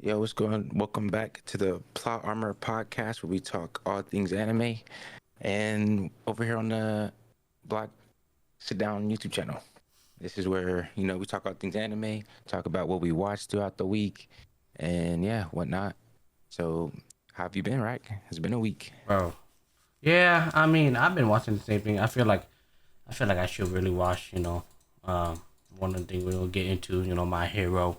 Yo, what's going? Welcome back to the Plot Armor podcast where we talk all things anime. And over here on the Block Sitdown YouTube channel, this is where we talk all things anime, talk about what we watched throughout the week, and yeah, whatnot. So, how have you been, right? It's been a week. Bro. Yeah, I mean, I've been watching the same thing. I feel like I should really watch, one of the things we'll get into, My Hero,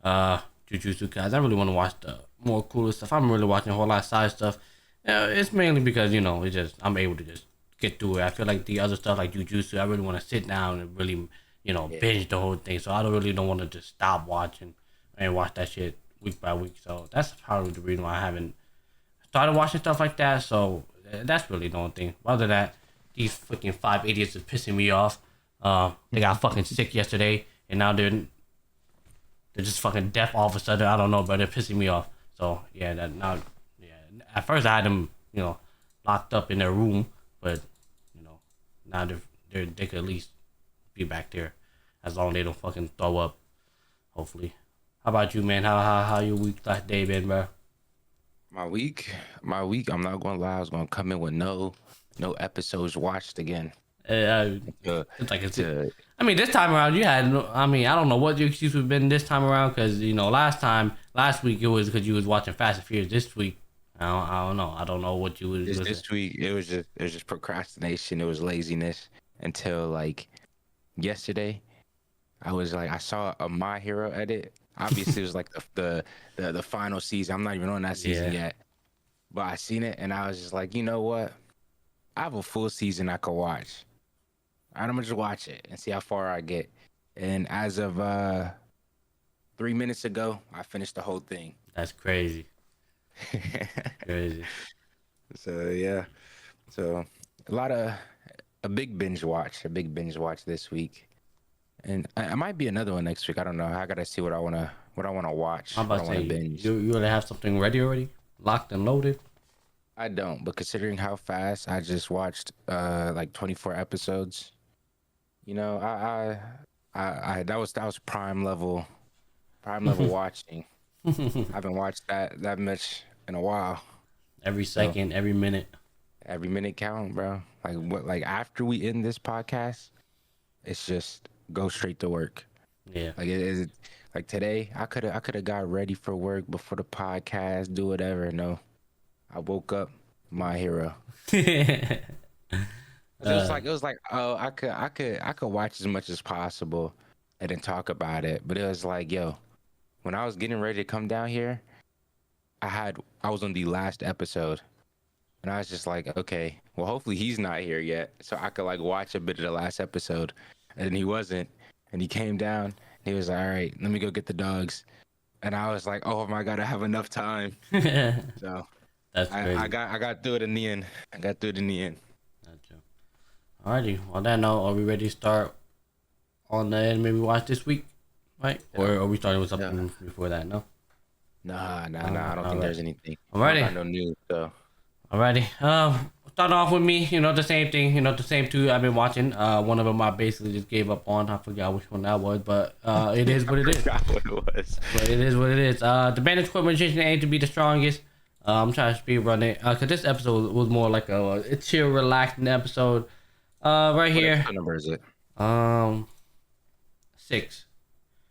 Jujutsu, guys. I really want to watch the more cooler stuff. I'm really watching a whole lot of side stuff. It's mainly because, it's just, I'm able to just get through it. I feel like the other stuff like Jujutsu, I really want to sit down and really, Yeah. binge the whole thing. So I don't want to just stop watching and watch that shit week by week. So that's probably the reason why I haven't started watching stuff like that. So that's really the only thing. Other than that, these fucking five idiots are pissing me off. They got fucking sick yesterday, and now they're just fucking deaf all of a sudden. I don't know, but they're pissing me off. So yeah, that now yeah. At first I had them, locked up in their room, but you know, now they could at least be back there, as long as they don't fucking throw up. Hopefully. How about you, man? How your week last day been, bro? My week. I'm not gonna lie. I was gonna come in with no episodes watched again. Uh, It's like it's. to I mean, this time around you had. I mean, I don't know what your excuse would have been this time around because last week it was because you was watching Fast and Furious. This week, I don't know. I don't know what you was. this week it was just procrastination. It was laziness until like yesterday. I saw a My Hero edit. Obviously, it was like the final season. I'm not even on that season Yeah, yet, but I seen it and I was just like, you know what? I have a full season I could watch. I'm gonna just watch it and see how far I get. And as of 3 minutes ago, I finished the whole thing. that's crazy. Crazy. So yeah, so a lot of a big binge watch this week, and I might be another one next week. I don't know. I gotta see what I wanna watch, I'm what about I to wanna say binge. you already have something ready already, locked and loaded. I don't, but considering how fast I just watched like 24 episodes, I that was prime level watching. I haven't watched that much in a while. Every So second, every minute. every minute count, bro. Like after we end this podcast, it's just go straight to work. Yeah. Like it is like today, I could have got ready for work before the podcast, do whatever. No, I woke up, My Hero. 'Cause it was like oh I could watch as much as possible and then talk about it. But it was like, yo, when I was getting ready to come down here, I was on the last episode. And I was just like, okay, well, hopefully he's not here yet, so I could like watch a bit of the last episode. And then he wasn't, and he came down. And he was like, all right, let me go get the dogs. And I was like, oh my god, I have enough time. So That's I crazy. got I got through it in the end. I got through it in the end. Gotcha. Alrighty. On that note, are we ready to start on the anime we watched this week? Right? Yeah, Or are we starting with yeah. something before that? No? Nah. I don't think Alright. there's anything. I don't Alrighty. got no news. So Alrighty. Start off with me. The same thing. The same two I've been watching. One of them I basically just gave up on. I forgot which one that was, but it is I what it is. forgot what it was. But it is what it is. The bandage equipment magician aimed to be the strongest. I'm trying to speed run it because this episode was more like a chill, relaxing episode. Right What here. episode number is it? Um, 6.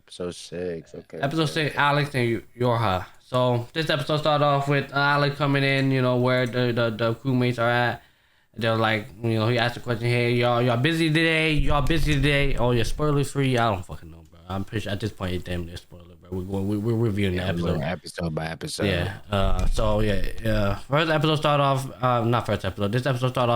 Episode 6. Okay, Episode okay, 6, okay. Alex and Yorha. So this episode started off with Alex coming in, where the crewmates are at. They're like, he asked the question, hey, y'all busy today? Y'all busy today? Oh, yeah, spoiler free? I don't fucking know, bro. I'm pretty sure at this point, it's damn near spoiler, bro. We're reviewing the Yeah, we're going episode. episode by episode. Yeah. So yeah. First episode start off. Not first episode. This episode start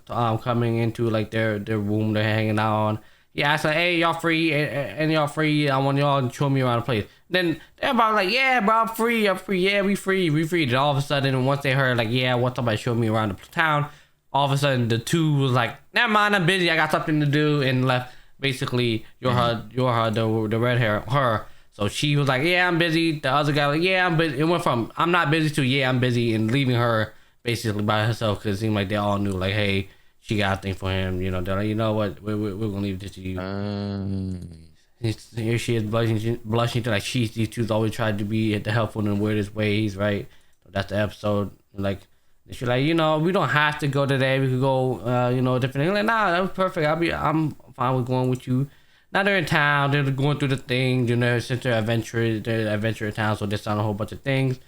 off coming into like their room they're hanging out on. He asked like, "Hey, y'all free? And y'all free? I want y'all to show me around the place." Then everybody like, "Yeah, bro, I'm free. I'm free. Yeah, we free. We free." Then all of a sudden, once they heard like, "Yeah, I want somebody to show me around the town," all of a sudden the two was like, "Never mind, I'm busy. I got something to do," and left. Basically, the red hair, her. So she was like, "Yeah, I'm busy." The other guy like, "Yeah, I'm busy." It went from "I'm not busy" to "Yeah, I'm busy," and leaving her basically by herself because it seemed like they all knew like, "Hey, she got a thing for him." They're like, "You know what? We're gonna leave this to you." Um, Here she is blushing to like these two always tried to be the helpful in the weirdest ways, right? So that's the episode. Like she's like, we don't have to go today. We could go, different. Like, nah, that was perfect. I'm fine with going with you. Now they're in town. They're going through the thing. Since they're adventure town, so they're selling a whole bunch of things.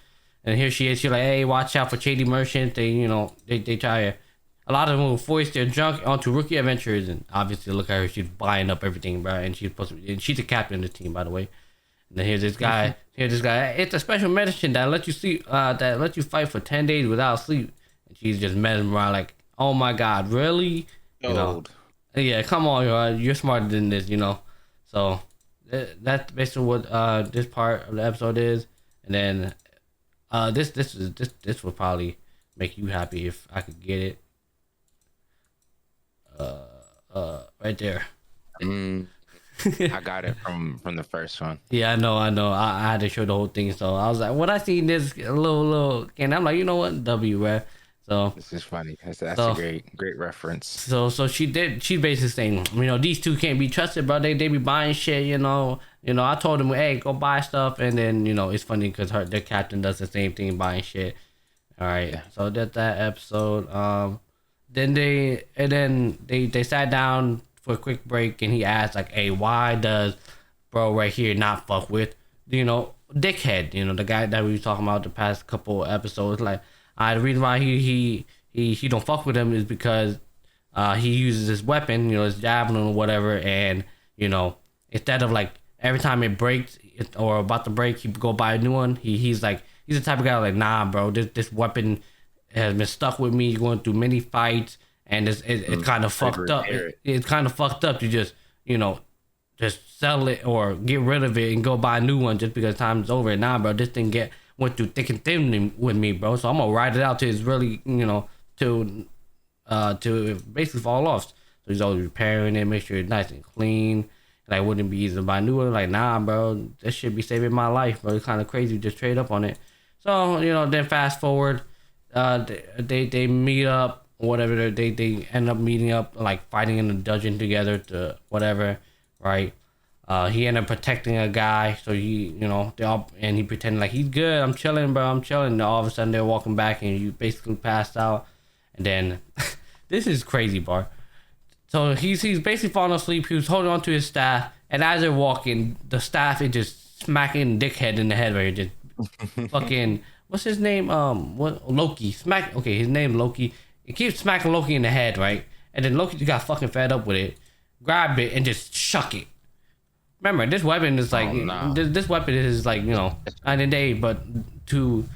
And here she is. She's like, hey, watch out for shady merchants. They try to. A lot of them will force their junk onto rookie adventurers, and obviously, look at her. She's buying up everything, bro. And she's the captain of the team, by the way. And then here's this guy. It's a special medicine that lets you sleep. That lets you fight for 10 days without sleep. And she's just mesmerized, like, oh my god, really? Yeah, come on, you're smarter than this, So that's basically what this part of the episode is. And then this would probably make you happy if I could get it. Right there. I got it from the first one. Yeah, I know. I had to show the whole thing, so I was like, when I seen this little, and I'm like, you know what, W, right? So this is funny. That's a great reference. So she basically saying, these two can't be trusted, bro. They be buying shit, I told them, hey, go buy stuff, and then it's funny because their captain does the same thing, buying shit. All right, yeah. So that's that episode. Then they sat down for a quick break, and he asked like, hey, why does bro right here not fuck with dickhead, the guy that we were talking about the past couple episodes. Like, the reason why he don't fuck with him is because he uses his weapon, his javelin or whatever, and instead of like every time it breaks or about to break, he go buy a new one. He's the type of guy like, nah, bro, this weapon has been stuck with me going through many fights, and it's kind of fucked up. It's kind of fucked up to just just sell it or get rid of it and go buy a new one just because time's over. Nah, bro, this thing went through thick and thin with me, bro. So I'm gonna ride it out till it's really to basically fall off. So he's always repairing it, make sure it's nice and clean. Like, wouldn't be easy to buy a new one. Like, nah, bro, this should be saving my life, bro. It's kind of crazy to just trade up on it. So then fast forward. They meet up, whatever. They end up meeting up, like fighting in a dungeon together to whatever, right? He ended up protecting a guy, so he pretended like he's good. I'm chilling, bro. I'm chilling. And all of a sudden they're walking back, and you basically passed out. And then this is crazy, bro. So he's basically falling asleep. He was holding on to his staff, and as they're walking, the staff is just smacking dickhead in the head, right? Just fucking. What's his name? Loki. His name Loki. It keeps smacking Loki in the head, right? And then Loki just got fucking fed up with it, grabbed it, and just shuck it. Remember, this weapon is like, this weapon is like, night and day. But to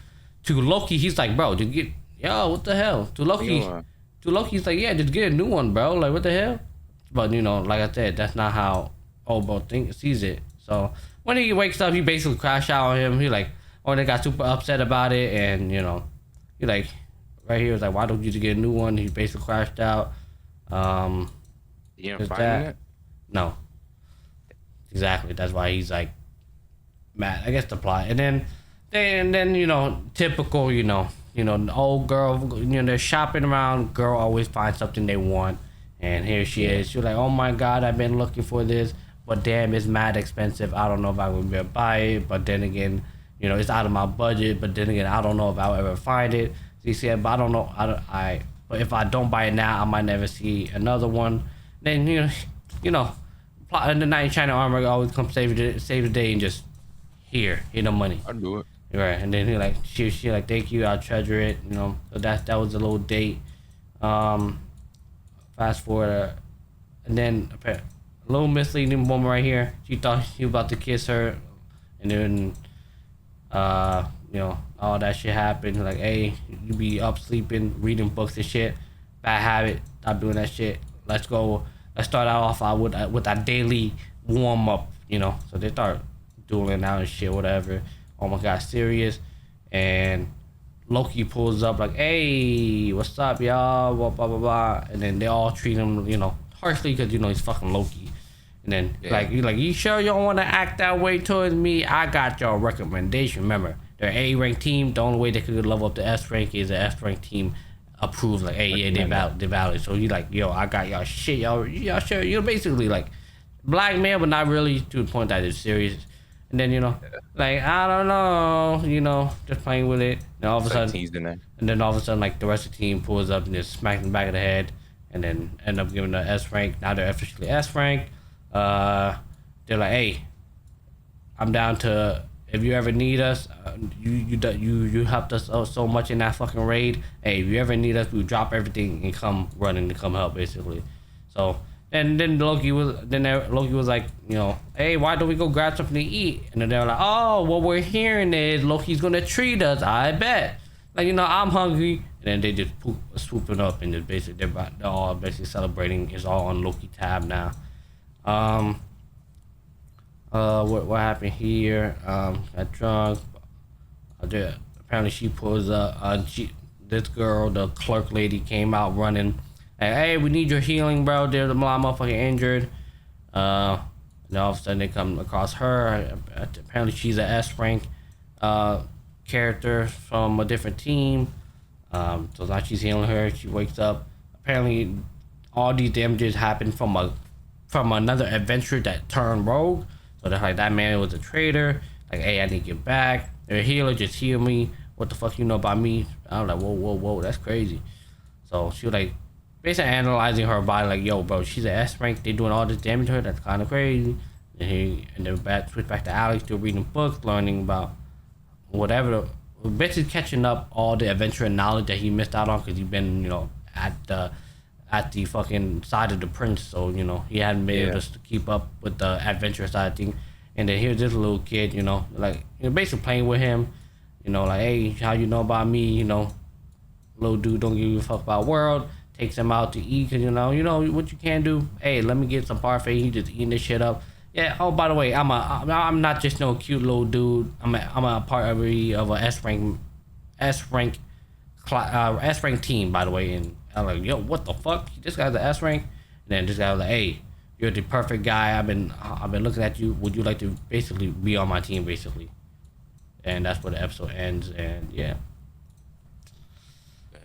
Loki, he's like, bro, what the hell? To Loki, he's like, yeah, just get a new one, bro. Like, what the hell? But like I said, that's not how old bro sees it. So when he wakes up, he basically crash out on him. He like. Or they got super upset about it, and he like right here was like, why don't you just get a new one? He basically crashed out. You didn't find it? No. Exactly. That's why he's like mad. I guess the plot. And then typical, the old girl, they're shopping around. Girl always finds something they want, and here she is. She's like, oh my god, I've been looking for this, but damn, it's mad expensive. I don't know if I'm gonna be able to buy it. But then again. It's out of my budget, but then again, I don't know if I'll ever find it. So you said, but I don't know. But if I don't buy it now, I might never see another one. Then plot in the knight in China armor always come save the day and just here's the money. I'll do it. Right, and then she like, thank you, I'll treasure it. So that was a little date. Fast forward, and then a little misleading woman right here. She thought he was about to kiss her, and then. All that shit happened. Like, hey, you be up sleeping, reading books and shit. Bad habit. Stop doing that shit. Let's go. Let's start off with our daily warm up. So they start dueling out and shit, whatever. Oh my god, serious. And Loki pulls up like, hey, what's up, y'all? Blah blah blah blah. And then they all treat him, harshly because he's fucking Loki. And then you sure you don't want to act that way towards me? I got your recommendation. Remember, they're A rank team. The only way they could level up to S rank is the F rank team approves. Like, hey, yeah, they valid. So you like, yo, I got y'all shit. Y'all sure? You're basically like blackmail, but not really to the point that it's serious. And then like I don't know, just playing with it. And all of a It's like sudden, teasing it. and then all of a sudden, like the rest of the team pulls up and just smacks in the back of the head, and then end up giving the S rank. Now they're officially S rank. They're like, hey, I'm down to if you ever need us. You helped us so much in that fucking raid. Hey, if you ever need us, we'll drop everything and come running to come help, basically. So and then Loki was like, hey, why don't we go grab something to eat? And then they're like, oh, what we're hearing is Loki's gonna treat us. I bet. Like I'm hungry. And then they just swoop it up and just basically they're all basically celebrating. It's all on Loki tab now. What happened here? Got drunk. Apparently she pulls up. This girl, the clerk lady, came out running. Like, hey, we need your healing, bro. There's a motherfucking injured. And all of a sudden they come across her. Apparently she's an S rank character from a different team. So now she's healing her. She wakes up. Apparently, all these damages happened from another adventurer that turned rogue. So they're like, that man was a traitor. Like, hey, I need to get back. They're a healer, just heal me. What the fuck you know about me? I was like, whoa, that's crazy. So she was like, basically analyzing her body, like, yo, bro, she's an S rank. They doing all this damage to her. That's kind of crazy. And then switch back to Alex, still reading books, learning about whatever. Basically catching up all the adventure and knowledge that he missed out on because he's been, at the fucking side of the prince, so he hadn't been able to keep up with the adventure side of things. And then here's this little kid, like basically playing with him, like, hey, how you know about me, little dude don't give a fuck about world. Takes him out to eat because you know what you can do. Hey, let me get some parfait. He just eating this shit up. Yeah. Oh, by the way, I'm not just no cute little dude. I'm a part of a S rank team, by the way. And I'm like, yo, what the fuck? This guy's an S rank. And then this guy was like, hey, you're the perfect guy. I've been looking at you. Would you like to basically be on my team, basically? And that's where the episode ends. And yeah.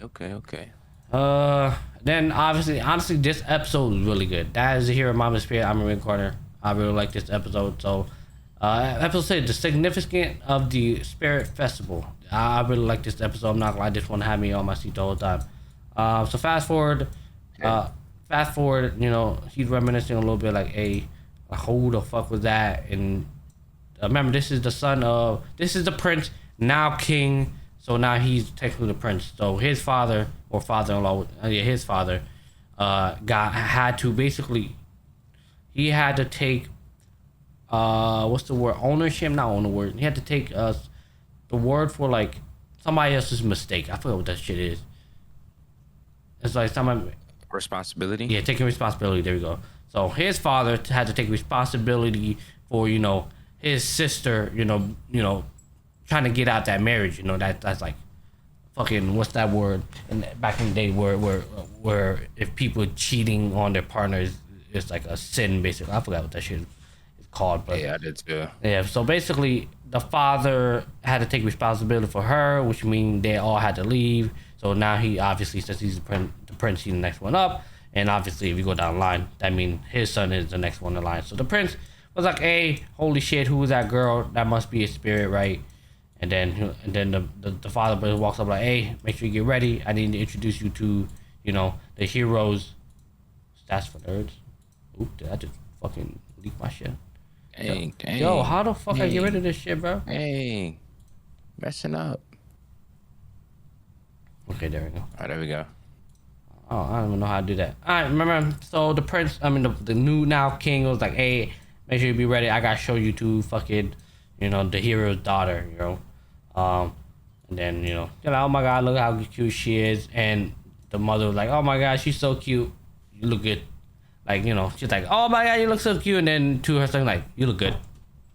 Okay. Then honestly, this episode was really good. That is the Hero Mama Spirit. I'm in corner. I really like this episode. So, episode 6, the significance of the Spirit Festival. I really like this episode. I'm not gonna lie, this one had me on my seat the whole time. So fast forward, he's reminiscing a little bit like, hey, who the fuck was that? And remember, this is the prince, now king. So now he's technically the prince. So his father or father-in-law, his father, had to basically, he had to take, what's the word? Ownership? Not own the word. He had to take the word for like somebody else's mistake. I forget what that shit is. It's like someone responsibility. Yeah, taking responsibility. There we go. So his father had to take responsibility for his sister. Trying to get out that marriage. That's like fucking, what's that word? And back in the day, where if people cheating on their partners, it's like a sin, basically. I forgot what that shit is called, but yeah, I did too. Yeah, so basically, the father had to take responsibility for her, which means they all had to leave. So now he obviously, since he's the prince, he's the next one up. And obviously, if you go down the line, that means his son is the next one in line. So the prince was like, "Hey, holy shit, who is that girl? That must be a spirit, right?" And then the father walks up like, "Hey, make sure you get ready. I need to introduce you to, the heroes." Stats for nerds. Oop, did I just fucking leak my shit? Dang. Yo, how the fuck I get rid of this shit, bro? Hey, messing up. Okay, there we go. All right, there we go. Oh, I don't even know how to do that. All right, remember, so the prince, the new now king was like, "Hey, make sure you be ready. I gotta show you to fucking, the hero's daughter, And then, you're like, oh my God, look how cute she is. And the mother was like, oh my God, she's so cute. You look good. Like, she's like, oh my God, you look so cute. And then to her son, like, you look good.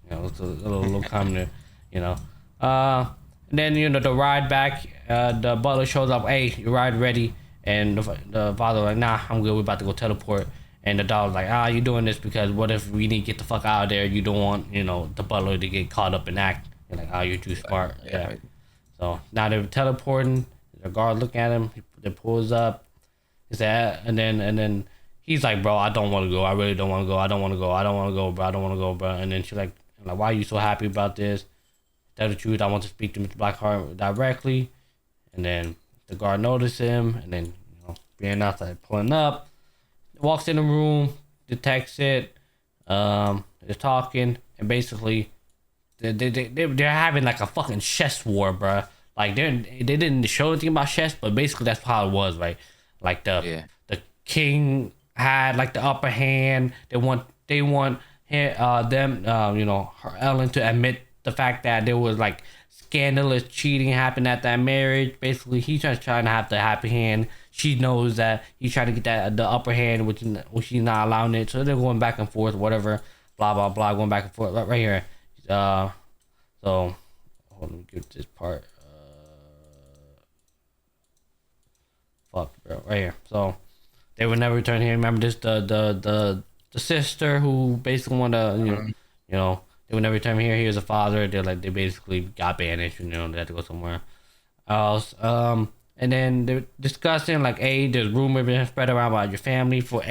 It's a little comment there, And then, the ride back, the butler shows up, hey, your ride ready. And the father was like, nah, I'm good. We're about to go teleport. And the dog was like, you're doing this because what if we need to get the fuck out of there? You don't want, the butler to get caught up in act. You're like, you're too smart. Yeah. Right. So now they're teleporting. The guard look at him. They pulls up. Is that and then he's like, bro, I don't want to go. I really don't want to go. I don't want to go. I don't want to go, bro. I don't want to go, bro. And then she's like, why are you so happy about this? Tell the truth. I want to speak to Mr. Blackheart directly. And then the guard noticed him, and then being outside pulling up, walks in the room, detects it. They're talking, and basically, they're having like a fucking chess war, bro. Like they didn't show anything about chess, but basically that's how it was, right? Like the king had like the upper hand. They want them, Ellen to admit the fact that there was like scandalous cheating happened at that marriage. Basically, he's just trying to have the happy hand. She knows that he's trying to get the upper hand, which she's not allowing it. So they're going back and forth, whatever, blah blah blah, going back and forth right here. So hold on, let me get this part. Fuck, bro, right here. So they would never return here. Remember this, the sister who basically wanted to, they would never return here. Here's a father. They basically got banished. They had to go somewhere else. And then they're discussing like, hey, there's rumors being spread around about your family for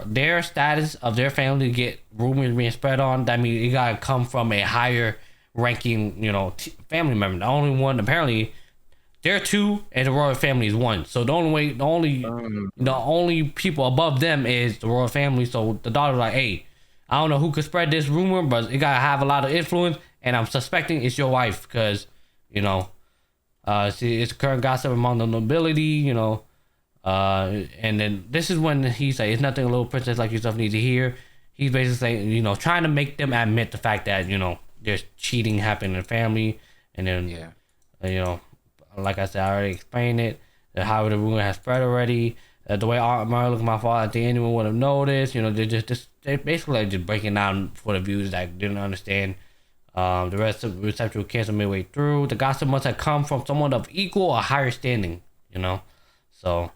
their status of their family to get rumors being spread on. That means it gotta come from a higher ranking, family member. The only one apparently. They're two, and the royal family is one. So the only people above them is the royal family. So the daughter's like, hey, I don't know who could spread this rumor, but it gotta have a lot of influence, and I'm suspecting it's your wife because, it's current gossip among the nobility, and then this is when he's like, it's nothing a little princess like yourself needs to hear. He's basically saying, trying to make them admit the fact that, there's cheating happening in the family, and then, like I said, I already explained it. How the rumor has spread already. The way Mario looked at my father, I think anyone would have noticed. They're basically like just breaking down for the viewers that didn't understand. The rest of the reception was canceled midway through. The gossip must have come from someone of equal or higher standing. So,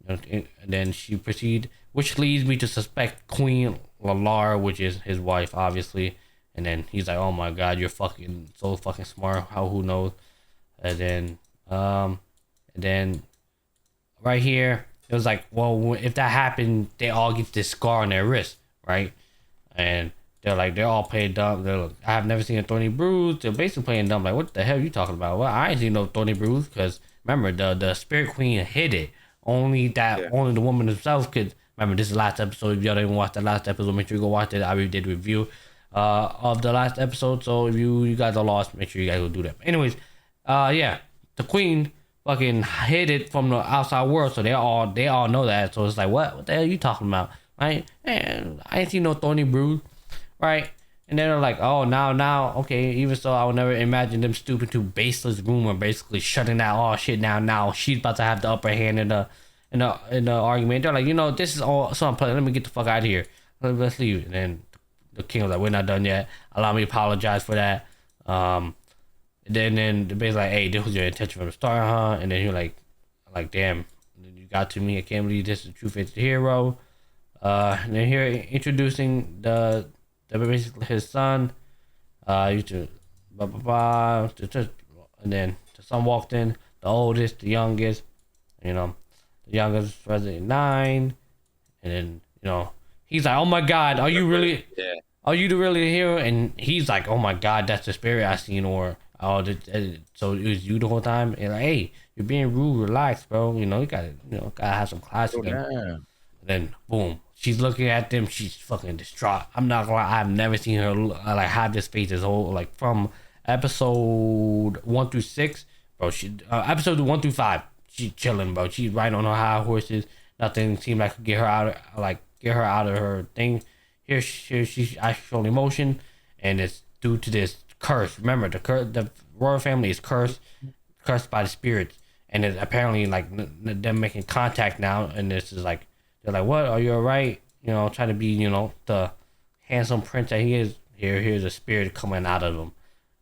and then she proceeded, which leads me to suspect Queen Lalara, which is his wife, obviously. And then he's like, "Oh my God, you're so fucking smart. Who knows?" And then right here it was like, well, if that happened, they all get this scar on their wrist, right? And they're all playing dumb. They're like, I have never seen a thorny bruise. They're basically playing dumb, like, what the hell are you talking about? Well, I ain't seen no thorny bruise, because remember the spirit queen hid it. Only the woman herself could. Remember, this is the last episode. If y'all didn't watch the last episode, make sure you go watch it. I already did a review of the last episode, so if you guys are lost, make sure you guys go do that. Anyways, the queen fucking hid it from the outside world, so they all know that. So it's like, what the hell are you talking about? I ain't seen no thorny bruise, right? And then they're like, oh, now, okay. Even so, I would never imagine them stooping to baseless rumor, basically shutting that all shit down. Now she's about to have the upper hand in the argument. They're like, this is all so unpleasant. Let me get the fuck out of here. Let's leave. And then the king was like, we're not done yet. Allow me to apologize for that. Then the babe's like, hey, this was your intention from the start, huh? And then you're like, damn, you got to me. I can't believe this is the true face of the hero. And then here introducing the basically his son. And then the son walked in, the oldest, the youngest, the youngest Resident 9. And then, he's like, oh my God, are you really, are you really the hero? And he's like, oh my God, that's the spirit I seen, or, so it was you the whole time. And like, hey, you're being rude, relax, bro. You gotta have some class again. And then boom, she's looking at them. She's fucking distraught. I'm not gonna lie, I've never seen her like have this face as whole, like from episode 1 through 6, bro. She episode 1 through 5, she's chilling, bro. She's riding on her high horses. Nothing seemed like could get her out of her thing. Here she's actual emotion, and it's due to this curse. Remember, the royal family is cursed by the spirits, and it's apparently like them making contact now. And this is like, they're like, what? Are you alright? Trying to be, the handsome prince that he is. Here's a spirit coming out of him,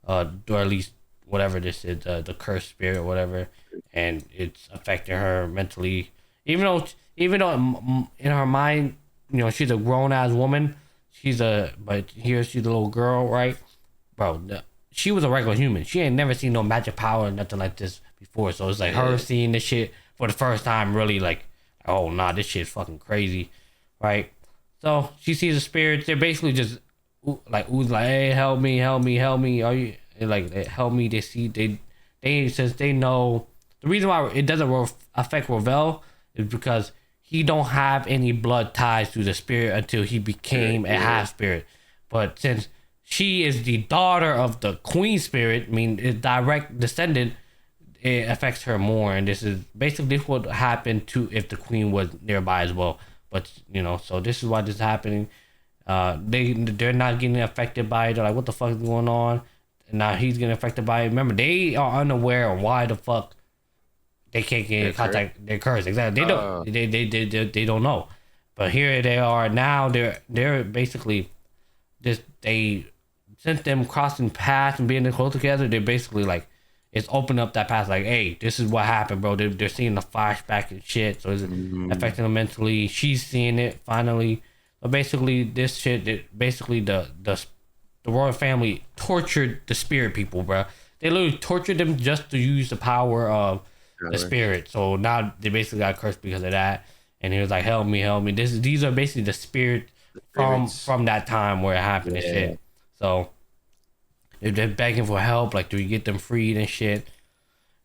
or at least whatever this is, the cursed spirit or whatever, and it's affecting her mentally. Even though in her mind, she's a grown ass woman. But here she's a little girl, right? Bro, she was a regular human. She ain't never seen no magic power or nothing like this before. So it's like her seeing this shit for the first time really like oh nah, this shit's fucking crazy, right? So she sees the spirits. They're basically just ooze like, hey, help me, help me, help me. Are you like help me? They see they since they know the reason why it doesn't affect Ravel is because he don't have any blood ties to the spirit until he became a half spirit. But since she is the daughter of the queen spirit, I mean, a direct descendant, it affects her more. And this is basically this would happen to if the queen was nearby as well. But so this is why this is happening. They're not getting affected by it. They're like, what the fuck is going on? And now he's getting affected by it. Remember, they are unaware of why the fuck they can't get in contact. They're cursed. Exactly. They don't. They don't know. But here they are now. They're basically just they since them crossing paths and being close together. They're basically like it's opening up that path. Like, hey, this is what happened, bro. They're seeing the flashback and shit. So it's affecting them mentally. She's seeing it finally. But basically, this shit. Basically, the royal family tortured the spirit people, bro. They literally tortured them just to use the power of the spirit. So now they basically got cursed because of that. And he was like, "Help me, help me." These are basically the spirits from that time where it happened and shit. So they're begging for help, like, do we get them freed and shit?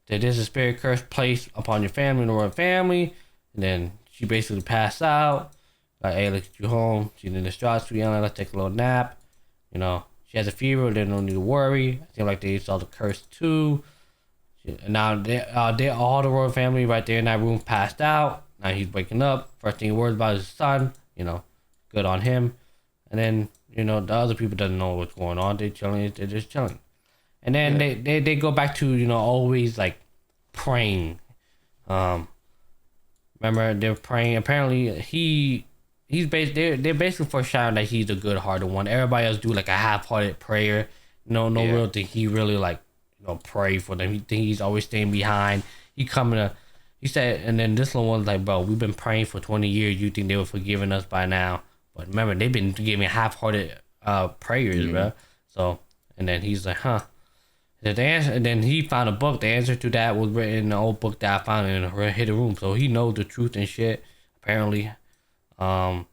That there's a spirit curse placed upon your family, the royal family. And then she basically passed out. Like, hey, let's get you home. She's in the distraught, yelling, let's take a little nap. She has a fever. They don't need to worry. I feel like they saw the curse too. Now they all the royal family right there in that room passed out. Now he's waking up. First thing he worries about is his son. Good on him. And then the other people doesn't know what's going on. They're chilling. They're just chilling. And then they go back to always like praying. Remember they're praying. Apparently they're basically foreshadowing that he's a good-hearted one. Everybody else do like a half-hearted prayer. Real thing. He really like pray for them. He think he's always staying behind. He said, and then this little one's like, bro, we've been praying for 20 years. You think they were forgiving us by now? But remember, they've been giving half-hearted prayers, bro. So, and then he's like, huh. And then he found a book. The answer to that was written in the old book that I found in a hidden room. So he knows the truth and shit, apparently. Then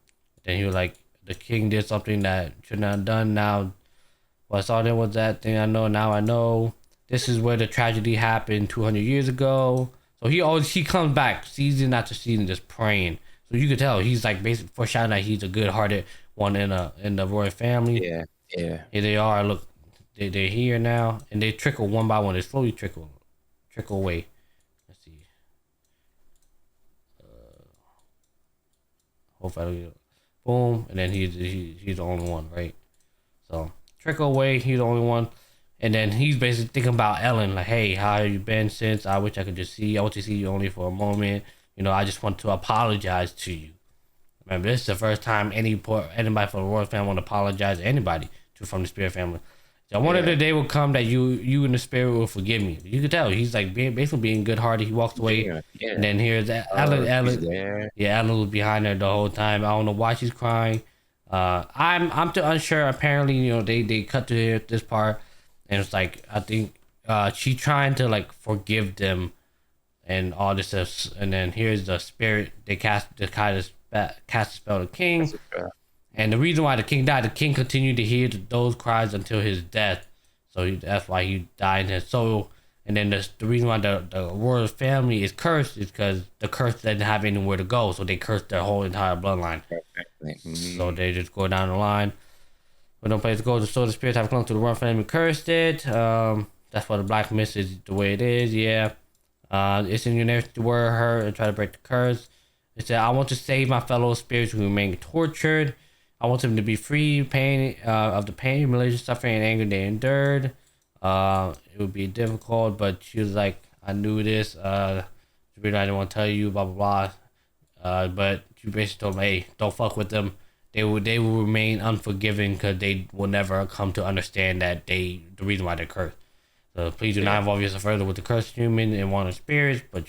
he was like, the king did something that should not have done. Now, what I saw there was that thing I know. Now I know. This is where the tragedy happened 200 years ago. So he comes back season after season just praying. So you could tell he's like basically foreshadowing that he's a good-hearted one in the royal family. Yeah. Here they are. Look, they're here now, and they trickle one by one. They slowly trickle away. Let's see. Hopefully, boom, and then he's the only one, right? So trickle away. He's the only one. And then he's basically thinking about Ellen, like, hey, how have you been since? I wish I could just see you. I want to see you only for a moment. I just want to apologize to you. Remember, this is the first time anybody from the royal family want to apologize to anybody from the spirit family. So I wanted the day will come that you and the spirit will forgive me. You could tell he's like basically being good-hearted. He walks away, and then here's Ellen. Ellen was behind her the whole time. I don't know why she's crying. I'm too unsure. Apparently, they cut to this part. And it's like, I think she trying to like forgive them and all this stuff. And then here's the spirit. They cast a spell to the king. And the reason why the king died, the king continued to hear those cries until his death. So that's why he died in his soul. And then the reason why the royal family is cursed is because the curse doesn't have anywhere to go. So they cursed their whole entire bloodline. So they just go down the line. With no place to go, so the spirits have clung to the royal family and cursed it. That's why the black mist is the way it is, yeah. It's in your nature to worry her and try to break the curse. It said, I want to save my fellow spirits who remain tortured. I want them to be free of the pain, humiliation, suffering, and anger they endured. It would be difficult, but she was like, I knew this. I didn't want to tell you, blah, blah, blah. But she basically told me, hey, don't fuck with them. They will remain unforgiving because they will never come to understand that the reason why they're cursed. So please do not involve yourself further with the cursed human and one of spirits. But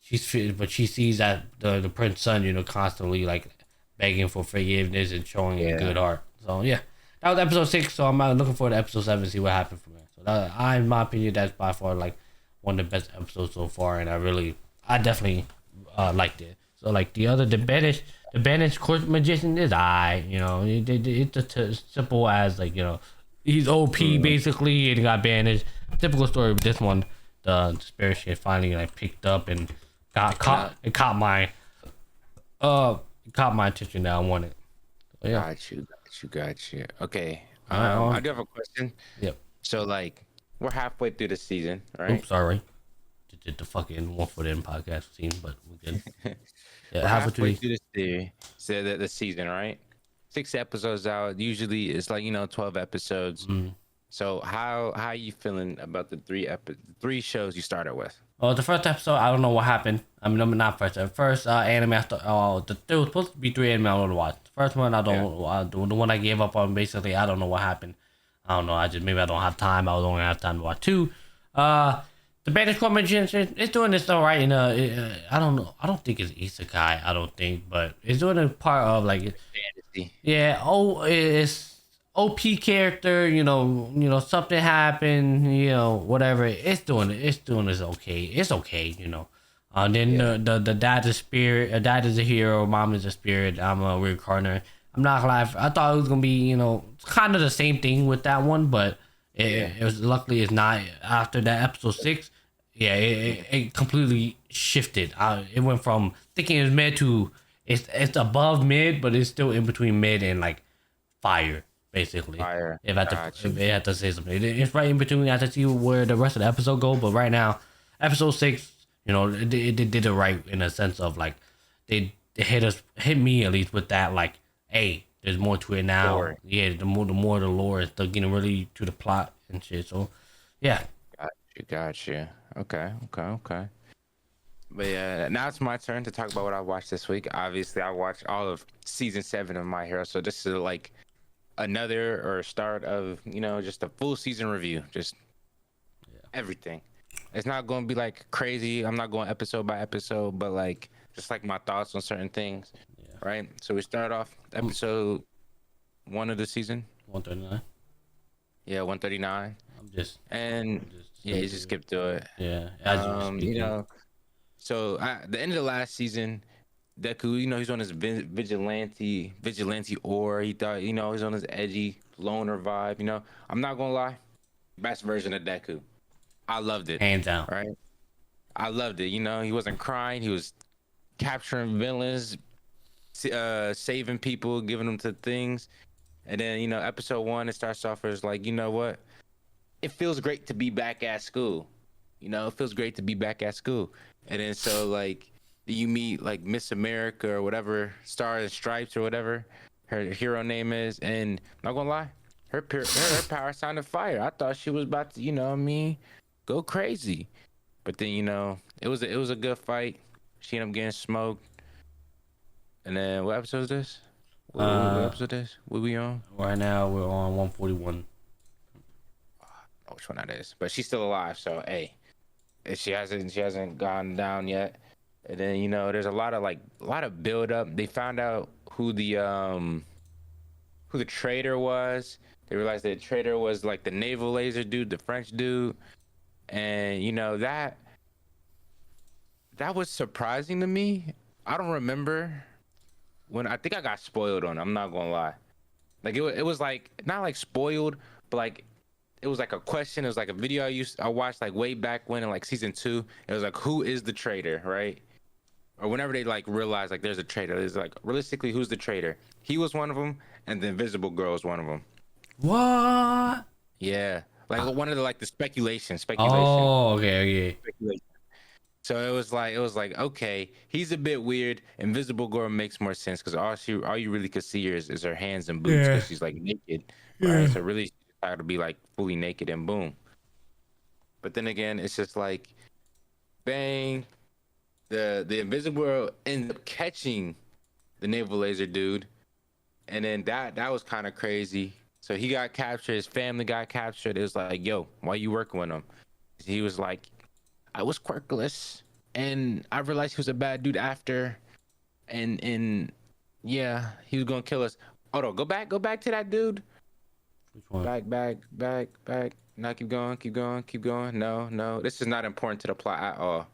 she sees that the prince's son, constantly like begging for forgiveness and showing a good heart. So yeah, that was episode 6. So I'm looking forward to episode 7 to see what happens from there. So in my opinion, that's by far like one of the best episodes so far, and I definitely liked it. So like the banished court magician is you know, it's simple as like, you know, he's OP basically and got banished. Typical story of this one. The spirit shit finally like picked up and got caught. It caught my attention that I wanted. So, yeah. Got you. Okay. All right, I do have a question. Yep. So like, we're halfway through the season, right? Oops, sorry. Did the fucking One Foot In podcast scene, but we're good. Yeah, We're halfway through the series, so the season, right? 6 episodes out. Usually, it's like 12 episodes. So how you feeling about the three shows you started with? Oh, the first episode, I don't know what happened. I mean, not first. The first anime, there was supposed to be 3 anime I wanted to watch. The first one, I don't. The one I gave up on, basically, I don't know what happened. I don't know. Maybe I don't have time. I was only have time to watch 2. The Banished Court Magician, it's doing this all right. I don't know. I don't think it's isekai. I don't think, but it's doing a part of like Fantasy. yeah. Oh, it's OP character. Something happened. Whatever. It's doing this okay. It's okay. Then the dad is a spirit. Dad is a hero. Mom is a spirit. I'm a reincarnator. I'm not gonna lie. I thought it was gonna be kind of the same thing with that one, but it was luckily it's not. After that episode 6, it completely shifted. It went from thinking it was mid to it's above mid, but it's still in between mid and like fire, basically. Fire. If I had to say something, it's right in between. I have to see where the rest of the episode go, but right now, episode 6, it did it right in a sense of like they hit me at least with that like, hey, there's more to it now. Lore. Yeah, the more the lore is getting really to the plot and shit. So, yeah. Got you. Okay. But yeah, now it's my turn to talk about what I watched this week. Obviously, I watched all of season 7 of My Hero, so this is like another or start of just a full season review, just everything. It's not going to be like crazy. I'm not going episode by episode, but like just like my thoughts on certain things. Right. So we start off episode 1 of the season. 139. Yeah, 139. You just skip through it. Yeah. So at the end of the last season, Deku, he's on his vigilante or he thought, he's on his edgy loner vibe. I'm not gonna lie, best version of Deku. I loved it. Hands down. Right. I loved it. He wasn't crying. He was capturing villains, saving people, giving them to things. And then, episode 1, it starts off as like, what? It feels great to be back at school. It feels great to be back at school. And then so like you meet like Miss America or whatever, Stars and Stripes or whatever her hero name is, and I'm not gonna lie, her power sounded fire. I thought she was about to, go crazy. But then, it was a good fight. She ended up getting smoked. And then what episode is this? What episode is this? What we on? Right now we're on 141. Which one that is? But she's still alive, so hey, she hasn't gone down yet. And then there's a lot of build up. They found out who the traitor was. They realized that the traitor was like the naval laser dude, the French dude, and that was surprising to me. I don't remember when I think I got spoiled on it. I'm not gonna lie. Like it was like not like spoiled, but like it was like a question. It was like a video I watched like way back when in like season 2. It was like, who is the traitor, right? Or whenever they like realize like there's a traitor, it's like realistically who's the traitor? He was one of them, and the Invisible Girl was one of them. What? Yeah, like one of the speculation. Oh, okay. Speculation. So it was like okay, he's a bit weird. Invisible Girl makes more sense because all you really could see her is her hands and boots because she's like naked, right? So really, to be like fully naked and boom. But then again, it's just like bang, the Invisible Girl ends up catching the naval laser dude, and then that was kind of crazy. So he got captured, his family got captured. It was like, yo, why you working with him? He was like, I was quirkless and I realized he was a bad dude after, and yeah, he was gonna kill us. Oh no, go back to that dude. Which one? Back. No, keep going. No. This is not important to the plot at all.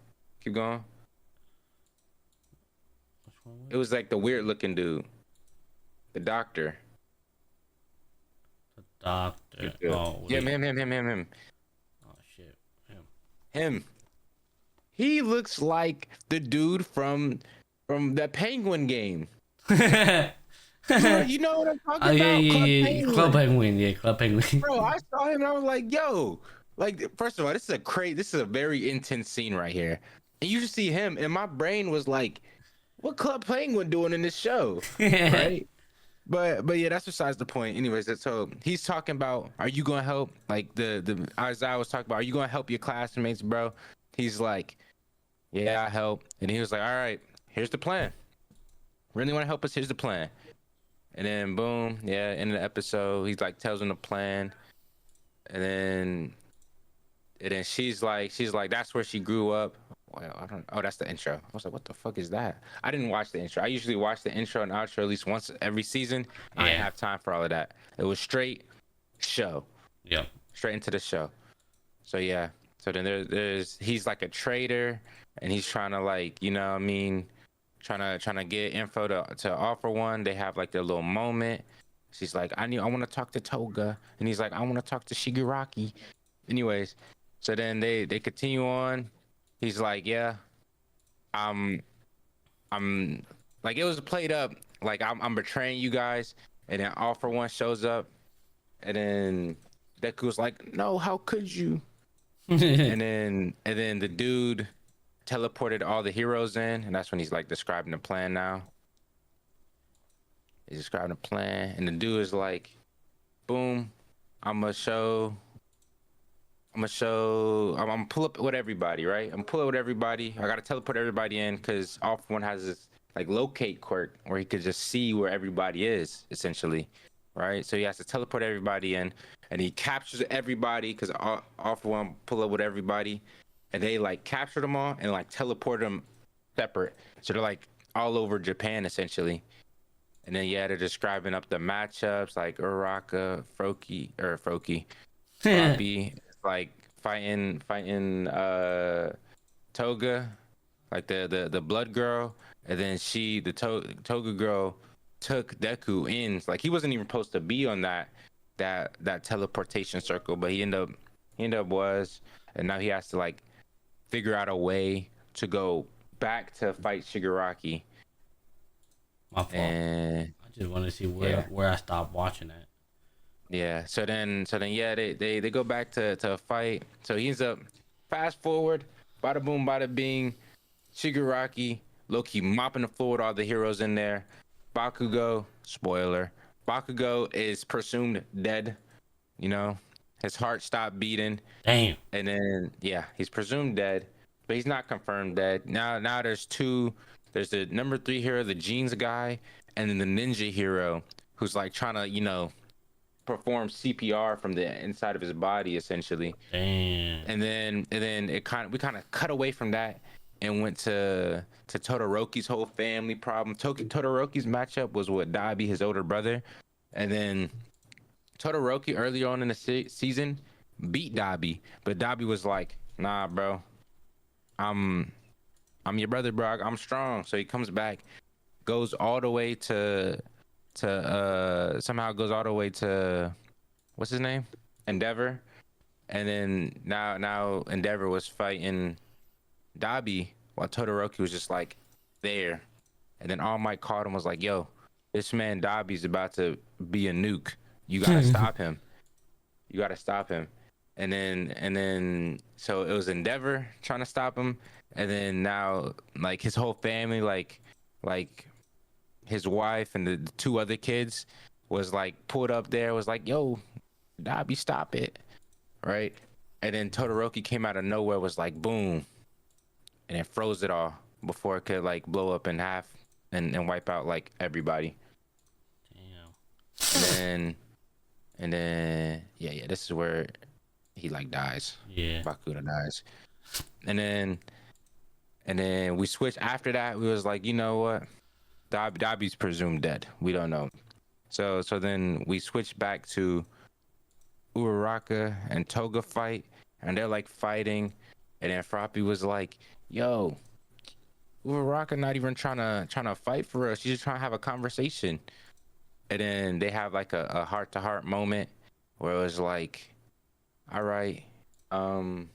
Keep going. It was like the weird looking dude, the doctor. The doctor. Yeah, Oh yeah, wait. him. Oh shit. Him. Him. He looks like the dude from that Penguin game. You know what I'm Oh talking yeah, about? yeah, Club yeah, yeah. Club Penguin. Penguin. Yeah, Club Penguin. Bro, I saw him and I was like, yo, like first of all, this is a very intense scene right here. And you just see him, and my brain was like, what Club Penguin doing in this show? Right? But yeah, that's besides the point. Anyways, so he's talking about, are you gonna help? Like the Isaiah was talking about, are you gonna help your classmates, bro? He's like, yeah, I help. And he was like, all right, here's the plan. Really want to help us? Here's the plan. And then boom, yeah, in the episode, he's like tells him the plan, and then she's like, that's where she grew up. Well, I don't. Oh, that's the intro. I was like, what the fuck is that? I didn't watch the intro. I usually watch the intro and outro at least once every season. I didn't Yeah. have time for all of that. It was straight show, Yep. straight into the show. So yeah. So then there's he's like a trader, and he's trying to like, you know what I mean, trying to get info to offer one. They have like their little moment. She's like, I want to talk to Toga, and he's like, I want to talk to Shigaraki. Anyways, so then they continue on. He's like, yeah, I'm I'm like, it was played up like I'm betraying you guys, and then All for One shows up, and then Deku's like, no, how could you? And then the dude teleported all the heroes in, and that's when he's like describing the plan now. He's describing the plan, and the dude is like, boom, I'm gonna show. I'm gonna pull up with everybody, right? I'm pull up with everybody. I gotta teleport everybody in because Off One has this like locate quirk where he could just see where everybody is, essentially, right? So he has to teleport everybody in, and he captures everybody because Off One pull up with everybody, and they like capture them all and like teleport them separate. So they're like all over Japan, essentially. And then yeah, they're describing up the matchups like Uraraka, Froki, Floppy, like fighting Toga, like the blood girl, and then Toga girl took Deku in. Like he wasn't even supposed to be on that teleportation circle, but he ended up was, and now he has to like figure out a way to go back to fight Shigaraki. My fault. And I just want to see yeah. where I stopped watching it. Yeah. So then yeah, they go back to a fight. So he ends up fast forward, bada boom, bada bing, Shigaraki, Loki mopping the floor with all the heroes in there. Bakugo, spoiler. Bakugo is presumed dead. You know, his heart stopped beating, Damn. and then yeah, he's presumed dead, but he's not confirmed dead. Now there's two. There's the number 3 hero, the jeans guy, and then the ninja hero who's like trying to, perform CPR from the inside of his body, essentially. Damn. And then we kind of cut away from that and went to Todoroki's whole family problem. Todoroki's matchup was with Dabi, his older brother, and then Todoroki earlier on in the season beat Dabi, but Dabi was like, "Nah, bro, I'm your brother, bro. I'm strong." So he comes back, goes all the way to somehow goes all the way to what's his name? Endeavor. And then now Endeavor was fighting Dabi while Todoroki was just like there. And then All Might called him, was like, yo, this man Dabi's about to be a nuke. You gotta stop him. You gotta stop him. And then so it was Endeavor trying to stop him. And then now like his whole family, like his wife and the 2 other kids was like pulled up there, was like, yo, Dabi, stop it. Right? And then Todoroki came out of nowhere, was like, boom, and it froze it all before it could like blow up in half and wipe out like everybody. Damn. And then yeah, this is where he like dies. Yeah. Bakuda dies. And then we switched after that. We was like, you know what? Dabi's presumed dead. We don't know. So then we switched back to Uraraka and Toga fight, and they're like fighting, and then Froppy was like, yo, Uraraka not even trying to fight for us. She's just trying to have a conversation. And then they have like a heart to heart moment where it was like, all right, um,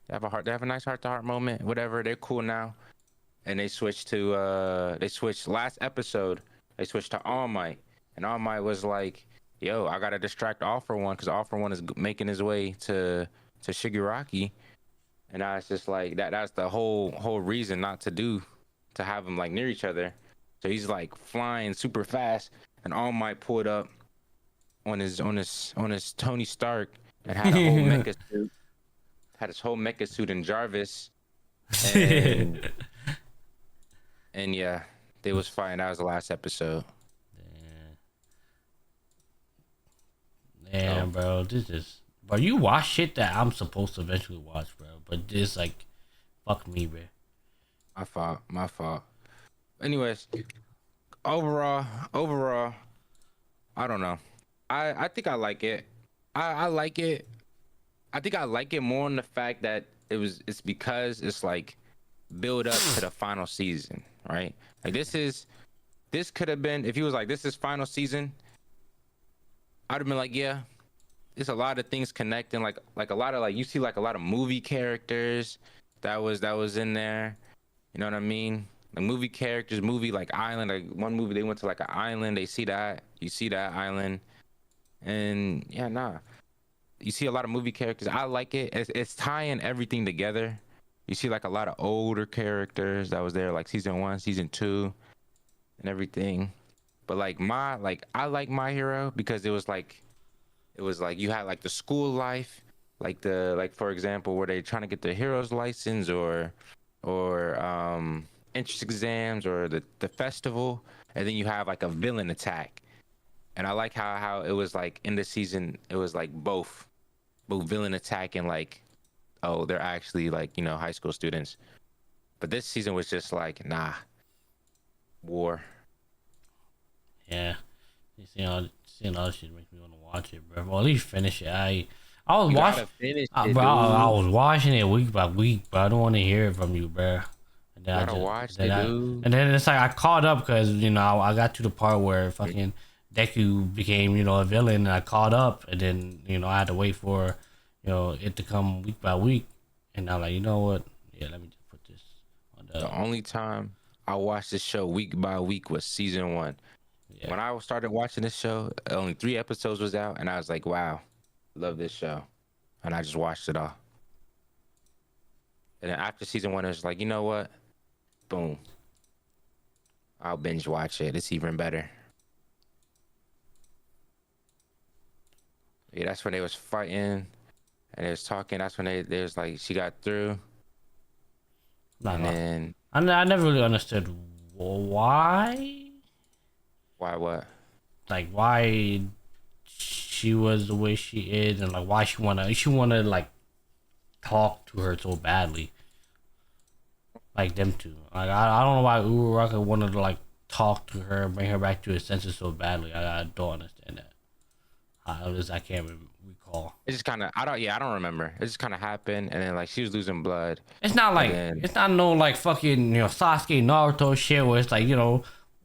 they have a nice heart to heart moment, whatever. They're cool now. And they switched last episode, they switched to All Might. And All Might was like, yo, I gotta distract All For One because All For One is making his way to Shigaraki. And I was just like that's the whole reason not to have them like near each other. So he's like flying super fast, and All Might pulled up on his Tony Stark and had a whole mecha suit, had his whole mecha suit in Jarvis, and and yeah, they was fighting. That was the last episode. Damn, bro, this is. Bro, you watch shit that I'm supposed to eventually watch, bro. But this like, fuck me, bro. My fault. Anyways, overall, I don't know. I think I like it. I like it. I think I like it more in the fact that it's because it's like build up to the final season, right? Like this could have been if he was like this is final season, I'd have been like, yeah, it's a lot of things connecting, like a lot of like you see like a lot of movie characters that was in there. You know what I mean? Like movie characters, movie like island, like one movie they went to like an island, they see that, you see that island. And yeah, nah. You see a lot of movie characters. I like it. It's tying everything together. You see like a lot of older characters that was there like season 1, season 2 and everything. But like I like My Hero because it was like you had like the school life, like for example where they trying to get the hero's license or entrance exams or the festival, and then you have like a villain attack. And I like how it was like in the season it was like both villain attack and like oh they're actually like high school students. But this season was just like nah, war. Yeah, you see all seeing all this shit makes me want to watch it, bro. Well, at least finish it. I was You watching, gotta finish it, bro. I dude. was watching it week by week, but I don't want to hear it from you, bro. And then You I gotta just watch then it, I dude. and then it's like I caught up because I got to the part where fucking Deku became a villain, and I caught up, and then I had to wait for it to come week by week, and I'm like, you know what? Yeah, let me just put this on the The only time I watched this show week by week was season 1. yeah. When I started watching this show, only 3 episodes was out, and I was like, wow, love this show. And I just watched it all. And then after season 1, it was like, you know what? Boom. I'll binge watch it. It's even better. Yeah, that's when they was fighting and they was talking. That's when they was like, she got through. Not And gonna- then, I never really understood why. why what? Like why she was the way she is, and like why she wanna like talk to her so badly, like them two. Like I don't know why Uraraka wanted to like talk to her, bring her back to her senses so badly. I don't understand that. At least I can't recall. It just kind of, I don't remember. It just kind of happened. And then, like, she was losing blood. It's not And like then, it's not no like fucking Sasuke Naruto shit where it's like we on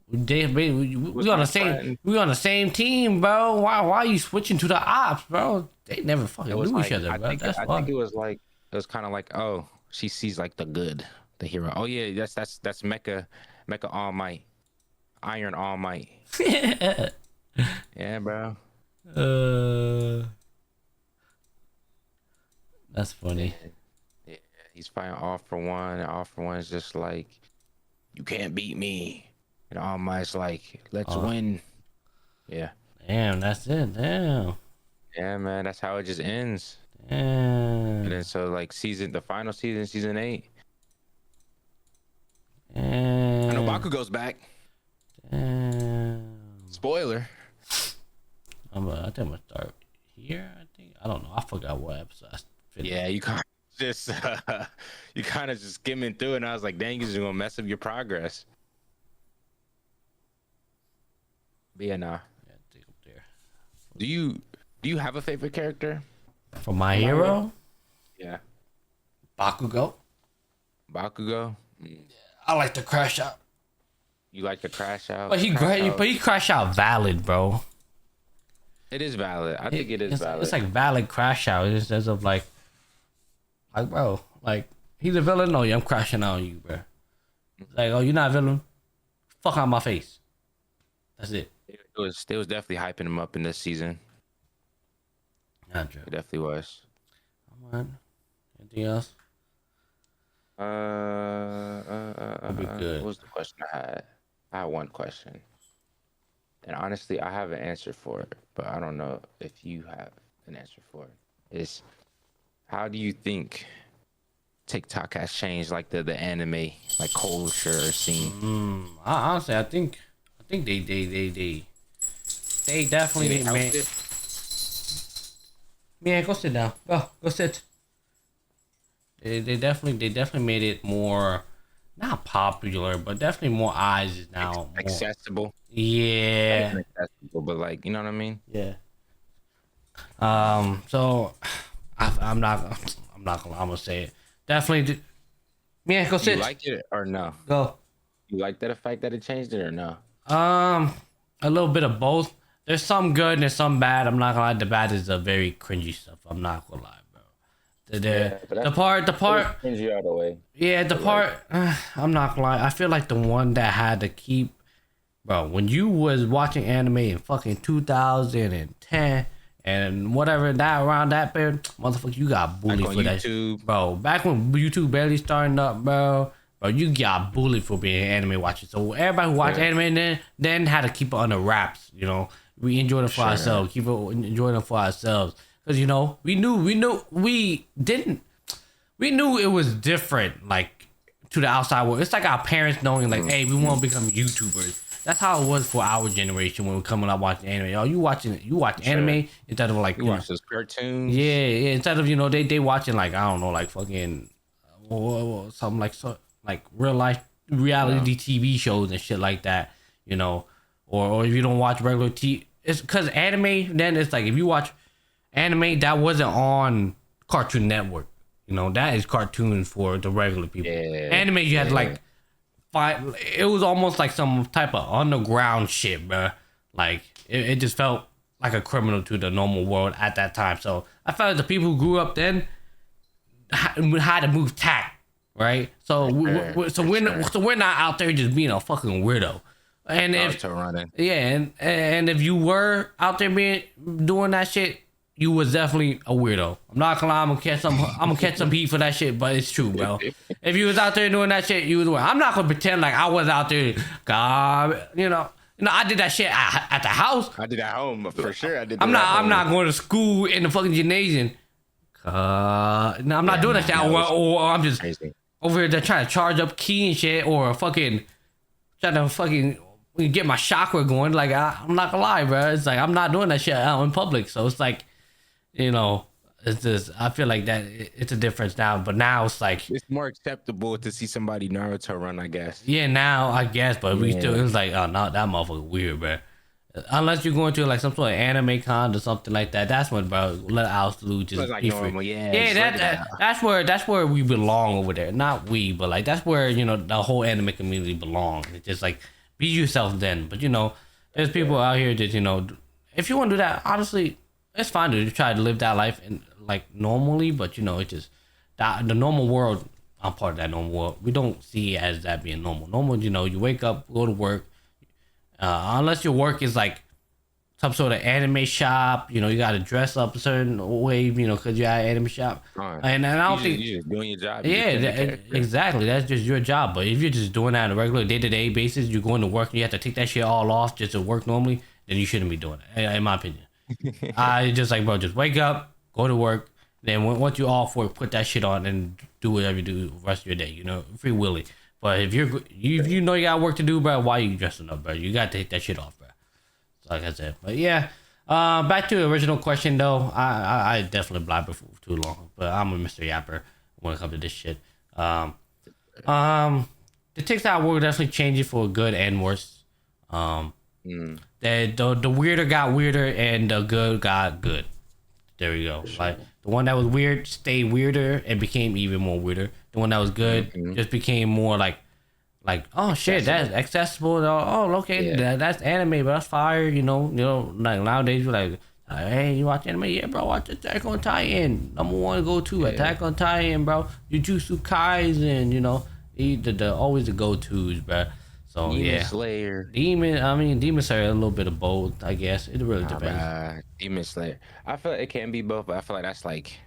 my the same friend. we on the same team, bro. Why are you switching to the ops, bro? They never fucking It was knew each like, other, bro. That's I why. think it was like, it was kind of like, oh, she sees like the good, the hero. Oh, yeah, that's Mecha All Might. Iron All Might. Yeah, bro. uh, that's funny. Yeah, he's fighting All For One. And All For One is just like, you can't beat me. And All Might's like, let's Oh, win. Yeah. damn, that's it. Damn, Yeah, man. That's how it just ends. And damn, then so like the final season, season 8. I know damn, Bakugo's back. damn. Spoiler. I think I'm gonna start here. I don't know. I forgot what episode I finished. Yeah, you kind of just you kind of just skimming through, and I was like, dang, you're just gonna mess up your progress. But yeah, nah. Yeah, I think I'm there. Do you have a favorite character? For My My Hero, Yeah, Bakugo. Bakugo. I like to crash out. You like to crash out? But he crash out valid, bro. It is valid. I think it is valid. It's like valid crash out instead of like bro, like he's a villain. No, yeah, I'm crashing out on you, bro. Like, oh, you're not a villain. Fuck out my face. That's it. They was definitely hyping him up in this season. Not true. It definitely was. Come on. Anything else? Be good. What was the question I had? I had one question, and honestly, I have an answer for it, but I don't know if you have an answer for it. Is how do you think TikTok has changed like the anime like culture scene? Honestly, I think they definitely made. Man, go sit down. Go sit. They definitely made it more, not popular, but definitely more eyes is now accessible. Yeah. Accessible, but like, you know what I mean? Yeah. So I'm gonna say it. Definitely. Yeah, go sit. You like it or no? Go. You like that effect that it changed it or no? A little bit of both. There's some good and there's some bad. I'm not gonna lie. The bad is the very cringy stuff. I'm not gonna lie, bro. The part. Cringy out of the way. Yeah, the part. I'm not gonna lie. I feel like the one that had to keep, bro. When you was watching anime in fucking 2010 and whatever that around that period, motherfucker, you got bullied for that shit, bro. Back when YouTube barely starting up, bro. Bro, you got bullied for being an anime watcher. So everybody who watched anime then had to keep it under wraps. You know, we enjoyed it for ourselves. Keep it enjoying it for ourselves. Cause you know, we knew it was different. Like to the outside world, it's like our parents knowing, like, hey, we want to become YouTubers. That's how it was for our generation when we were coming up watching anime. Oh, you watch anime instead of like you watch those cartoons. Yeah. Instead of they watching like I don't know like fucking something like real life reality TV shows and shit like that, you know, or if you don't watch regular TV, it's because anime. Then it's like if you watch anime that wasn't on Cartoon Network, you know, that is cartoons for the regular people. Anime you had to like find. It was almost like some type of underground shit, bro. Like it just felt like a criminal to the normal world at that time. So I felt like the people who grew up then had to move tact. Right, so we're not out there just being a fucking weirdo, and if and if you were out there doing that shit, you was definitely a weirdo. I'm not gonna lie, I'm gonna catch some heat for that shit, but it's true, bro. If you was out there doing that shit, you was weird. I'm not gonna pretend like I was out there. God, you know, I did that shit at the house. I did at home for sure. I'm not going to school in the fucking gymnasium. No, I'm not doing that shit. Or I'm just over here trying to charge up key and shit, or trying to fucking get my chakra going. Like I'm not gonna lie, bro. It's like I'm not doing that shit out in public. So it's like, you know, it's just I feel like that it's a difference now. But now it's like it's more acceptable to see somebody Naruto run, I guess. Yeah, now I guess, but we still it's like oh no, that motherfucker weird, bro. Unless you're going to like some sort of anime con or something like that, that's when bro let Absolute just like be normal, free. That's where we belong over there. Not we, but like that's where you know the whole anime community belongs. It's just like be yourself then. But you know, there's people out here that you know, if you want to do that, honestly, it's fine to try to live that life and like normally. But you know, it's just that the normal world. I'm part of that normal world. We don't see it as that being normal. Normal, you know, you wake up, go to work. Unless your work is like some sort of anime shop, you know, you got to dress up a certain way, you know, because you're at an anime shop. And I don't think you're just doing your job. Yeah, exactly. That's just your job. But if you're just doing that on a regular day-to-day basis, you're going to work and you have to take that shit all off just to work normally, then you shouldn't be doing it, in my opinion. I just like, bro, just wake up, go to work. Then once you're off work, put that shit on and do whatever you do the rest of your day, you know, free willy. But if you know you got work to do, bro, why are you dressing up, bro? You got to take that shit off, bro. So like I said, but yeah, back to the original question though. I definitely blabbered for too long, but I'm a Mr. Yapper when it comes to this shit. The TikTok world definitely changing for good and worse. The weirder got weirder and the good got good. There we go. Like The one that was weird stayed weirder and became even more weirder. The one that was good just became more like oh shit, that's accessible. Oh okay, that's anime, but that's fire. Like nowadays you're like, hey, you watch anime? Yeah, bro, watch Attack on Titan. Number one go to Attack on Titan, bro. Jujutsu Kaisen, the always the go tos, bro. So Demon Slayer. Demon Slayer, a little bit of both, I guess. It really depends. Demon Slayer. I feel like it can be both, but I feel like that's like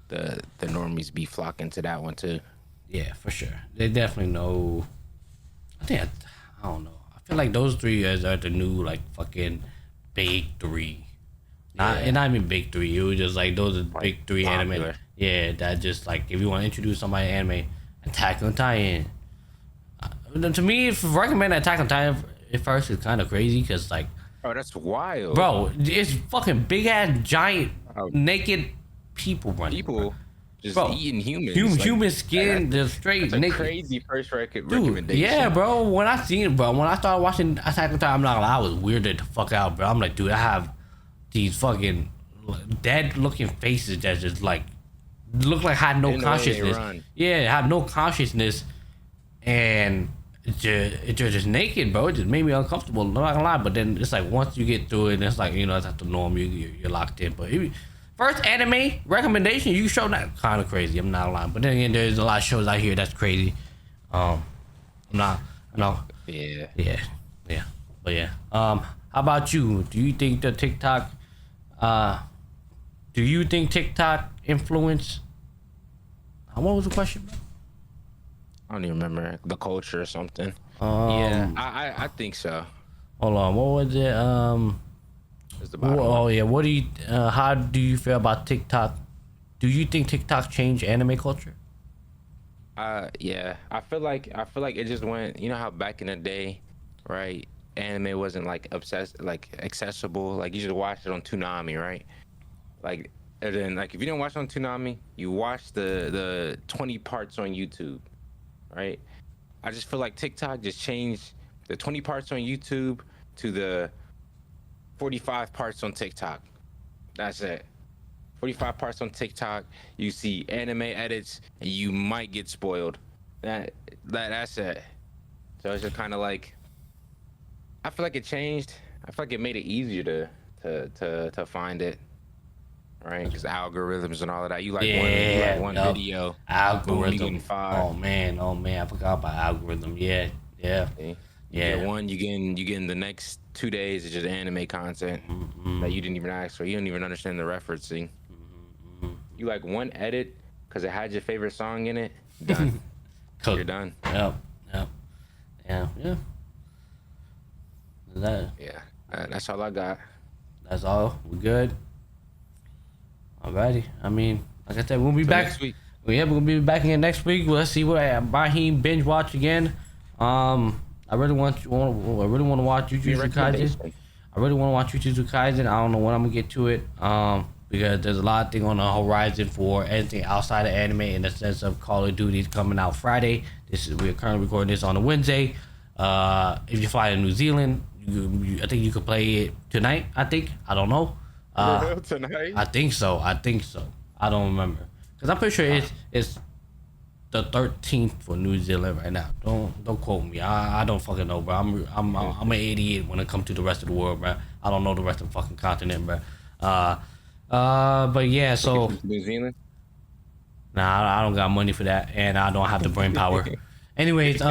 the normies be flocking to that one too. Yeah, for sure. They definitely know. I don't know. I feel like those three are the new like fucking big three. Not even big three. It was just like those are the big three popular anime. Yeah, that just like if you want to introduce somebody to anime, Attack on Titan. To me, if recommend Attack on Titan at first is kind of crazy because like, oh, that's wild, bro. It's fucking big ass giant naked people running. People just eating humans. Human skin, just straight naked. Crazy first recommendation. Yeah, bro. When I started watching Attack on Titan, I'm not gonna lie, I was weirded the fuck out, bro. I'm like, dude, I have these fucking dead looking faces that just like look like had no consciousness. Yeah, have no consciousness, and it's just naked, bro. It just made me uncomfortable. I'm not gonna lie, but then it's like once you get through it, it's like it's not the norm. You're locked in. But first anime recommendation, you show that kind of crazy. I'm not lying, but then again, there's a lot of shows out here that's crazy. I'm not. No. Yeah. But yeah. How about you? Do you think the TikTok? Do you think TikTok influence? What was the question, bro? I don't even remember, the culture or something. Yeah, I think so. Hold on, what was it? What do you? How do you feel about TikTok? Do you think TikTok changed anime culture? Yeah, I feel like it just went. You know how back in the day, right? Anime wasn't like accessible. Like you just watch it on Toonami, right? Like, and then like if you didn't watch it on Toonami, you watch the 20 parts on YouTube. Right, I just feel like TikTok just changed the 20 parts on YouTube to the 45 parts on TikTok. That's it. 45 parts on TikTok. You see anime edits, and you might get spoiled. That's it. So it's just kind of like, I feel like it changed. I feel like it made it easier to find it. Right, because algorithms and all of that. You like one video. Algorithm. Oh man, I forgot about algorithm. Yeah. You get one, you getting the next 2 days is just anime content that you didn't even ask for. You don't even understand the referencing. You like one edit because it had your favorite song in it. Done. You're done. Yep. Yeah. That's all I got. That's all. We good. Alrighty. I mean, like I said, we'll be back next week. Yeah, we're gonna be back again next week. Let's see what Ibrahim binge watch again. I really want to watch Jujutsu Kaisen. I really want to watch Jujutsu Kaisen. I don't know when I'm gonna get to it. Because there's a lot of things on the horizon for anything outside of anime in the sense of Call of Duty coming out Friday. We're currently recording this on a Wednesday. If you fly to New Zealand, I think you could play it tonight. I don't know. Tonight? I think so. I don't remember because I'm pretty sure it's the 13th for New Zealand right now. Don't quote me. I don't fucking know, bro. I'm an idiot when it comes to the rest of the world, bro. I don't know the rest of the fucking continent, bro. But yeah, so New Zealand. Nah, I don't got money for that, and I don't have the brain power. Anyways,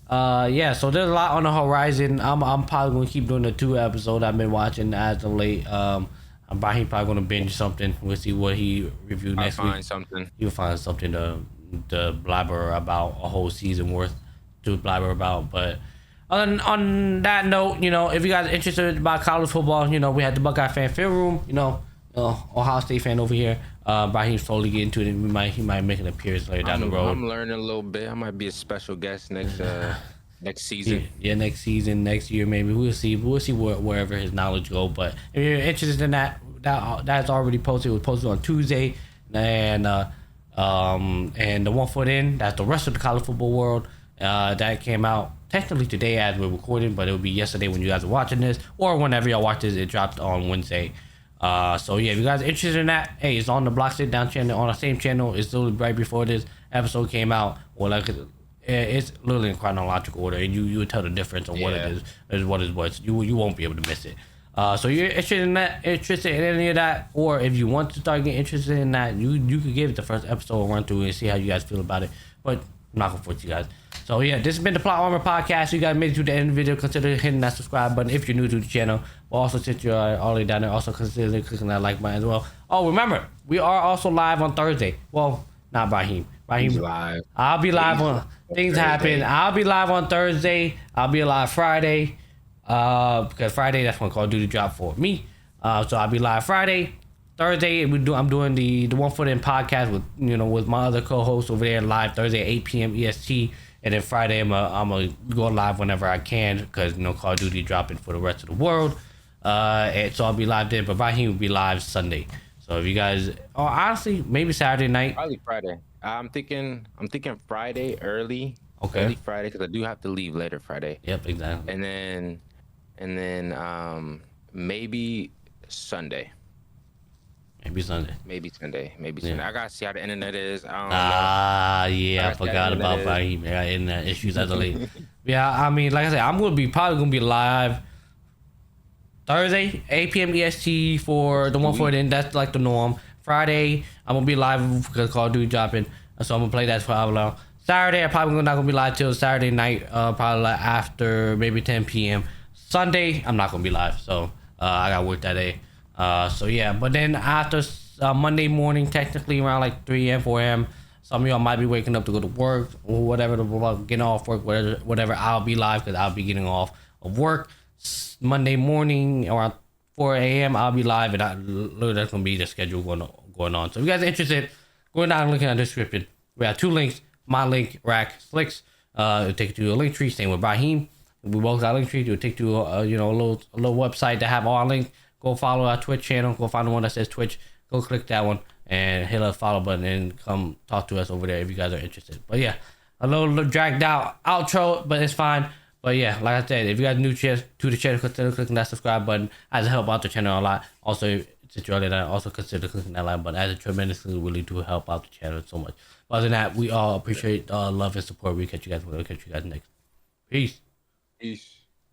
yeah, so there's a lot on the horizon. I'm probably gonna keep doing the 2 episodes I've been watching as of late. I'm probably gonna binge something. We'll see what he reviewed next week. You'll find something to blabber about, a whole season worth to blabber about. But on that note, if you guys are interested about college football, we had the Buckeye Fan Film Room. Ohio State fan over here. Ibrahim's totally getting into it. He might make an appearance later down the road. I'm learning a little bit. I might be a special guest next season. Yeah, next season, next year maybe. We'll see wherever his knowledge go. But if you're interested in that's already posted. It was posted on Tuesday, and the 1 Foot In. That's the rest of the college football world. That came out technically today as we're recording, but it'll be yesterday when you guys are watching this, or whenever y'all watch this. It dropped on Wednesday. So yeah, if you guys are interested in that, hey, it's on the Block Sit Down channel, on the same channel. It's literally right before this episode came out, or like it's literally in chronological order, and you would tell the difference on what it is what is what. You won't be able to miss it. So you're interested in any of that, or if you want to start getting interested in that, you could give it the first episode a run through and see how you guys feel about it. But I'm not gonna force you guys. So yeah, this has been the Plot Armor Podcast. You guys made it to the end of the video. Consider hitting that subscribe button if you're new to the channel. But also, since you're all the way down there, also consider clicking that like button as well. Oh, remember, we are also live on Thursday. Well, not Ibrahim. He's live. I'll be live on things happen. I'll be live on Thursday. I'll be live Friday. Because Friday that's when Call of Duty drop for me. So I'll be live Friday. Thursday I'm doing the One Foot In podcast with my other co-host over there live Thursday at 8 p.m. EST. And then Friday I'm gonna go live whenever I can because Call of Duty dropping for the rest of the world. And so I'll be live then, but Ibrahim will be live Sunday. So if you guys, or honestly, maybe Saturday night. Probably Friday. I'm thinking Friday early. Okay. Early Friday because I do have to leave later Friday. Yep, exactly. And then maybe Sunday. Maybe Sunday. Maybe Sunday. I gotta see how the internet is. Yeah, I forgot about Ibrahim. I got internet issues as of late. Yeah, I mean, like I said, I'm probably gonna be live Thursday, 8 p.m. EST for the One Foot In. That's like the norm. Friday, I'm gonna be live because Call of Duty dropping, so I'm gonna play that for a while. Saturday, I'm probably not gonna be live till Saturday night, probably like after maybe 10 p.m. Sunday, I'm not gonna be live, so I got work that day. So yeah, but then after Monday morning, technically around like 3 a.m., 4 a.m., some of y'all might be waking up to go to work or whatever, getting off work, whatever. I'll be live because I'll be getting off of work. Monday morning around 4 a.m. I'll be live, and that's gonna be the schedule going on. So if you guys are interested, go down and look in the description. We have two links. My link, Rack Slicks, it'll take you to a link tree. Same with Ibrahim. We both got a link tree. It'll take you to a little website that have all our links. Go follow our Twitch channel. Go find the one that says Twitch. Go click that one and hit the follow button and come talk to us over there if you guys are interested. But yeah, a little dragged out outro, but it's fine. But yeah, like I said, if you guys are new to the channel, consider clicking that subscribe button as it help out the channel a lot. Also, since you're already there, also consider clicking that like button as it tremendously really do help out the channel so much. But other than that, we all appreciate love and support. We'll catch you guys next. Peace. Peace.